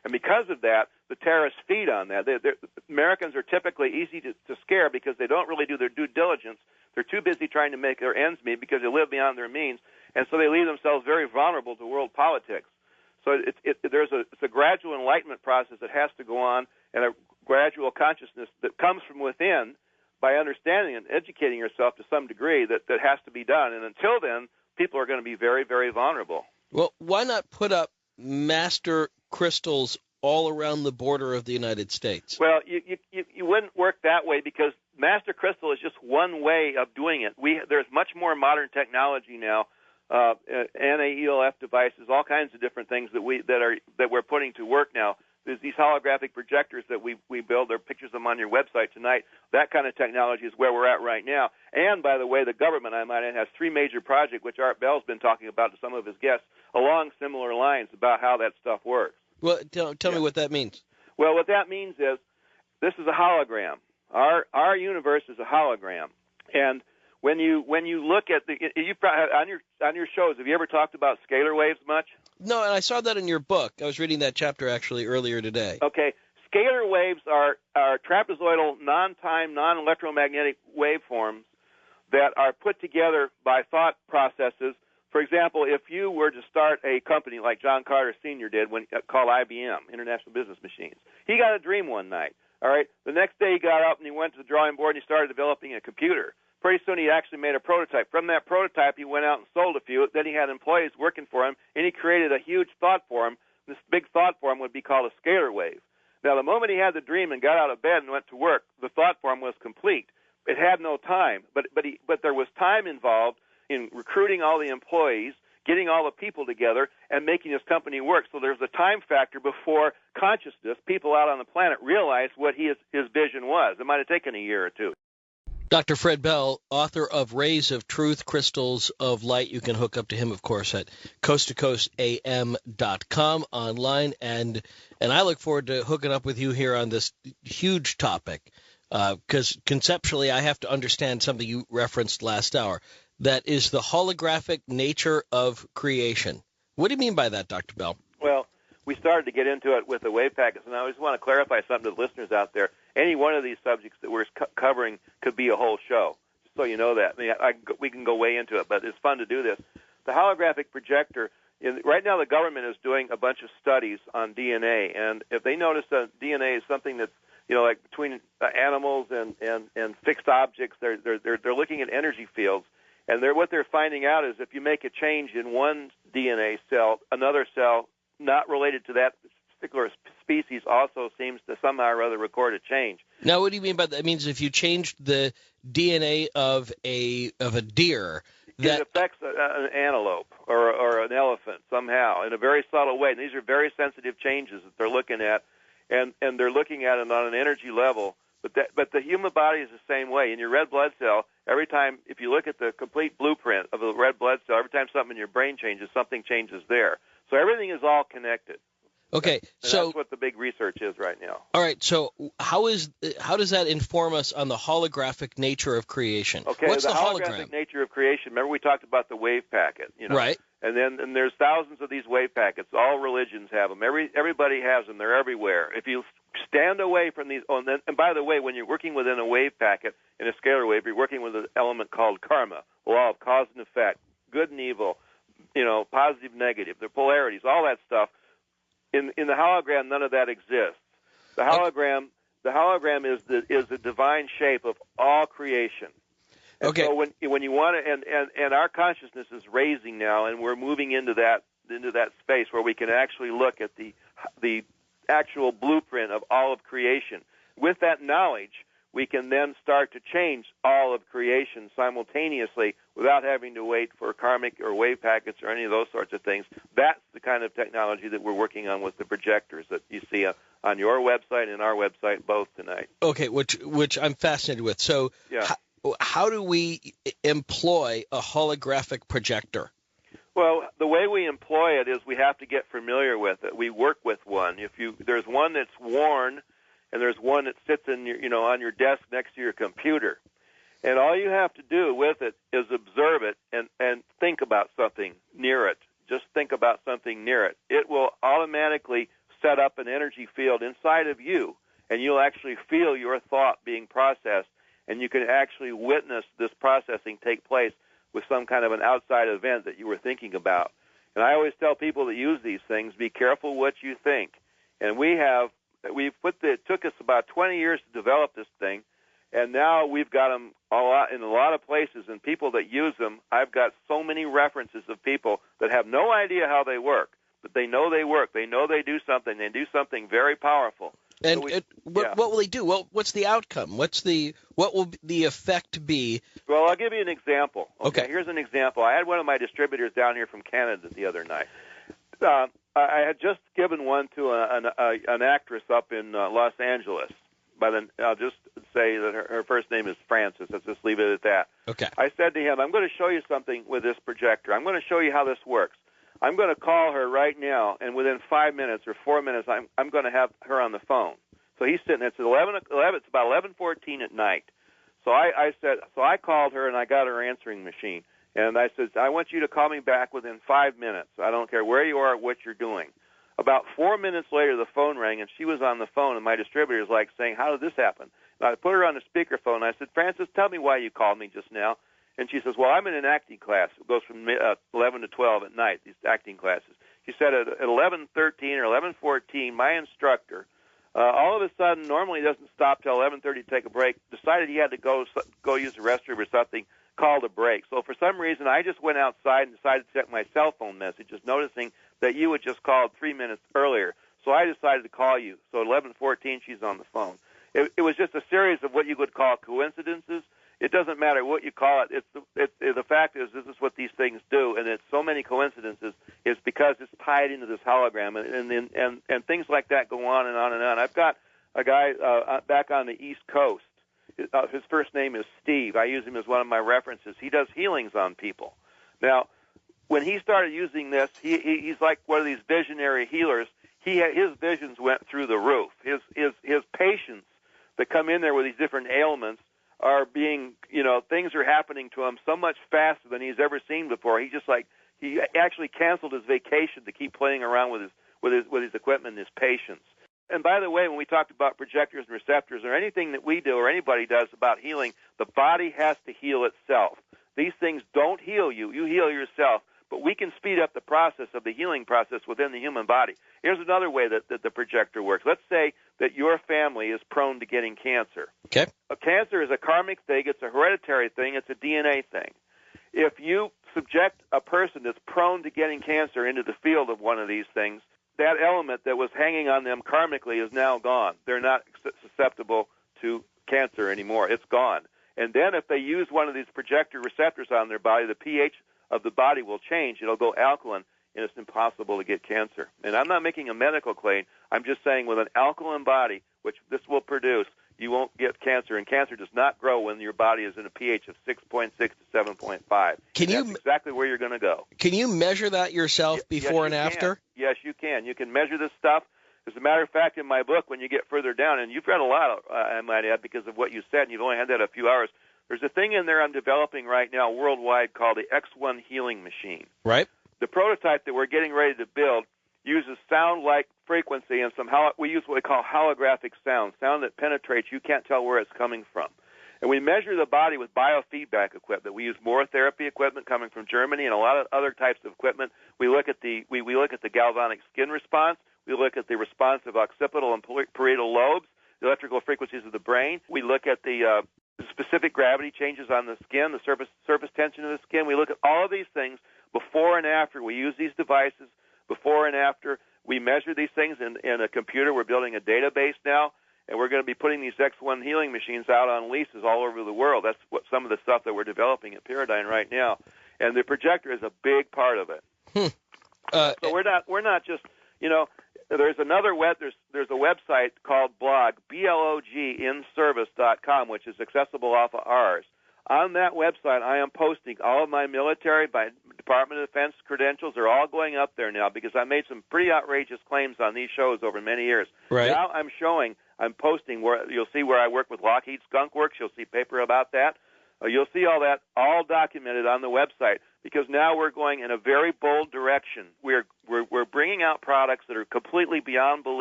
And because of that, the terrorists feed on that. Americans are typically easy to scare because they don't really do their due diligence. They're too busy trying to make their ends meet because they live beyond their means, and so they leave themselves very vulnerable to world politics. So it's a gradual enlightenment process that has to go on, and a gradual consciousness that comes from within by understanding and educating yourself to some degree that has to be done. And until then, people are going to be very, very vulnerable. Well, why not put up master crystals all around the border of the United States? Well, you wouldn't work that way because master crystal is just one way of doing it. There's much more modern technology now, anti-ELF devices, all kinds of different things that we're putting to work now. There's these holographic projectors that we build. There are pictures of them on your website tonight. That kind of technology is where we're at right now. And, by the way, the government, I might add, has 3 major projects, which Art Bell's been talking about to some of his guests, along similar lines about how that stuff works. Well, tell me what that means. Well, what that means is this is a hologram. Our universe is a hologram. And when you look at on your shows, have you ever talked about scalar waves much? No, and I saw that in your book. I was reading that chapter actually earlier today. Okay. Scalar waves are trapezoidal, non-time, non-electromagnetic waveforms that are put together by thought processes. For example, if you were to start a company like John Carter Sr. did called IBM, International Business Machines, he got a dream one night. All right. The next day he got up and he went to the drawing board and he started developing a computer. Pretty soon he actually made a prototype. From that prototype, he went out and sold a few. Then he had employees working for him, and he created a huge thought form. This big thought form would be called a scalar wave. Now, the moment he had the dream and got out of bed and went to work, the thought form was complete. It had no time, but there was time involved in recruiting all the employees, getting all the people together, and making this company work. So there's a time factor before consciousness, people out on the planet, realized what his vision was. It might have taken a year or two. Dr. Fred Bell, author of Rays of Truth, Crystals of Light. You can hook up to him, of course, at coasttocoastam.com online. And I look forward to hooking up with you here on this huge topic because conceptually I have to understand something you referenced last hour. That is the holographic nature of creation. What do you mean by that, Dr. Bell? Well, we started to get into it with the wave packets, and I just want to clarify something to the listeners out there. Any one of these subjects that we're covering could be a whole show, just so you know that. I mean, we can go way into it, but it's fun to do this. The holographic projector, right now the government is doing a bunch of studies on DNA, and if they notice that DNA is something that's, like between animals and fixed objects, they're looking at energy fields, and what they're finding out is if you make a change in one DNA cell, another cell not related to that particular species also seems to somehow or other record a change. Now, what do you mean by that? That means if you changed the DNA of a deer, that it affects an antelope or an elephant somehow in a very subtle way. And these are very sensitive changes that they're looking at, and they're looking at it on an energy level. But the human body is the same way. In your red blood cell, every time, if you look at the complete blueprint of the red blood cell, every time something in your brain changes, something changes there. So everything is all connected. Okay, so that's what the big research is right now. All right, so how does that inform us on the holographic nature of creation? Okay, what's the holographic nature of creation? Remember we talked about the wave packet, right? And then there's thousands of these wave packets. All religions have them. Everybody has them. They're everywhere. If you stand away from these, and by the way, when you're working within a wave packet in a scalar wave, you're working with an element called karma, law of cause and effect, good and evil, positive, negative, the polarities, all that stuff. In the hologram, none of that exists. The hologram is the divine shape of all creation. And okay. So when you want to, and our consciousness is raising now, and we're moving into that space where we can actually look at the actual blueprint of all of creation. With that knowledge, we can then start to change all of creation simultaneously without having to wait for karmic or wave packets or any of those sorts of things. That's the kind of technology that we're working on with the projectors that you see on your website and our website both tonight. Okay, which I'm fascinated with. So how do we employ a holographic projector? Well, the way we employ it is we have to get familiar with it. We work with one. There's one that's worn, and there's one that sits in on your desk next to your computer. And all you have to do with it is observe it and think about something near it. Just think about something near it. It will automatically set up an energy field inside of you, and you'll actually feel your thought being processed, and you can actually witness this processing take place with some kind of an outside event that you were thinking about. And I always tell people that use these things, be careful what you think. And it took us about 20 years to develop this thing, and now we've got them in a lot of places, and people that use them, I've got so many references of people that have no idea how they work, but they know they work. They know they do something. They do something very powerful. And what will they do? Well, what's the outcome? What will the effect be? Well, I'll give you an example. Okay. Here's an example. I had one of my distributors down here from Canada the other night. I had just given one to an actress up in Los Angeles. I'll just say that her first name is Frances. Let's just leave it at that. Okay. I said to him, I'm going to show you something with this projector. I'm going to show you how this works. I'm going to call her right now, and within 5 minutes or 4 minutes, I'm going to have her on the phone. So he's sitting. It's 11. It's about 11:14 at night. So I called her and I got her answering machine, and I said, I want you to call me back within 5 minutes. I don't care where you are or what you're doing. About 4 minutes later, the phone rang, and she was on the phone, and my distributor was like saying, how did this happen? And I put her on the speakerphone, and I said, Frances, tell me why you called me just now. And she says, well, I'm in an acting class. It goes from 11 to 12 at night, these acting classes. She said at 11:13 or 11:14, my instructor, all of a sudden, normally doesn't stop till 11:30 to take a break, decided he had to go use the restroom or something, called a break. So for some reason, I just went outside and decided to check my cell phone messages, noticing that you had just called 3 minutes earlier. So I decided to call you. So at 11:14, she's on the phone. It was just a series of what you would call coincidences. It doesn't matter what you call it. The fact is, this is what these things do, and it's so many coincidences. Is because it's tied into this hologram, and things like that go on and on and on. I've got a guy back on the East Coast. His first name is Steve. I use him as one of my references. He does healings on people. Now, when he started using this, he's like one of these visionary healers. His visions went through the roof. His patients that come in there with these different ailments are being, things are happening to him so much faster than he's ever seen before. He actually canceled his vacation to keep playing around with his equipment and his patients. And by the way, when we talked about projectors and receptors or anything that we do or anybody does about healing, the body has to heal itself. These things don't heal you. You heal yourself. But we can speed up the process of the healing process within the human body. Here's another way that the projector works. Let's say that your family is prone to getting cancer. Okay. Cancer is a karmic thing. It's a hereditary thing. It's a DNA thing. If you subject a person that's prone to getting cancer into the field of one of these things, that element that was hanging on them karmically is now gone. They're not susceptible to cancer anymore. It's gone. And then if they use one of these projector receptors on their body, the pH of the body will change. It'll go alkaline, and it's impossible to get cancer. And I'm not making a medical claim. I'm just saying with an alkaline body, which this will produce, you won't get cancer. And cancer does not grow when your body is in a pH of 6.6 to 7.5. That's exactly where you're going to go. Can you measure that yourself before and after? Yes, you can. You can measure this stuff. As a matter of fact, in my book, when you get further down, and you've read a lot, I might add, because of what you said, and you've only had that a few hours, there's a thing in there I'm developing right now worldwide called the X1 Healing Machine. Right. The prototype that we're getting ready to build uses sound-like frequency and we use what we call holographic sound that penetrates. You can't tell where it's coming from. And we measure the body with biofeedback equipment. We use more therapy equipment coming from Germany and a lot of other types of equipment. We look at the galvanic skin response. We look at the response of occipital and parietal lobes, the electrical frequencies of the brain. We look at the specific gravity changes on the skin, the surface tension of the skin. We look at all of these things before and after. We use these devices before and after. We measure these things in a computer. We're building a database now, and we're going to be putting these X1 healing machines out on leases all over the world. That's some of the stuff that we're developing at Paradigm right now. And the projector is a big part of it. So we're not just, there's another there's a website called blog, bloginservice.com, which is accessible off of ours. On that website, I am posting all of my military, my Department of Defense credentials are all going up there now because I made some pretty outrageous claims on these shows over many years. Right. Now I'm posting where you'll see where I work with Lockheed Skunk Works. You'll see paper about that. You'll see all that all documented on the website, because now we're going in a very bold direction. We're bringing out products that are completely beyond belief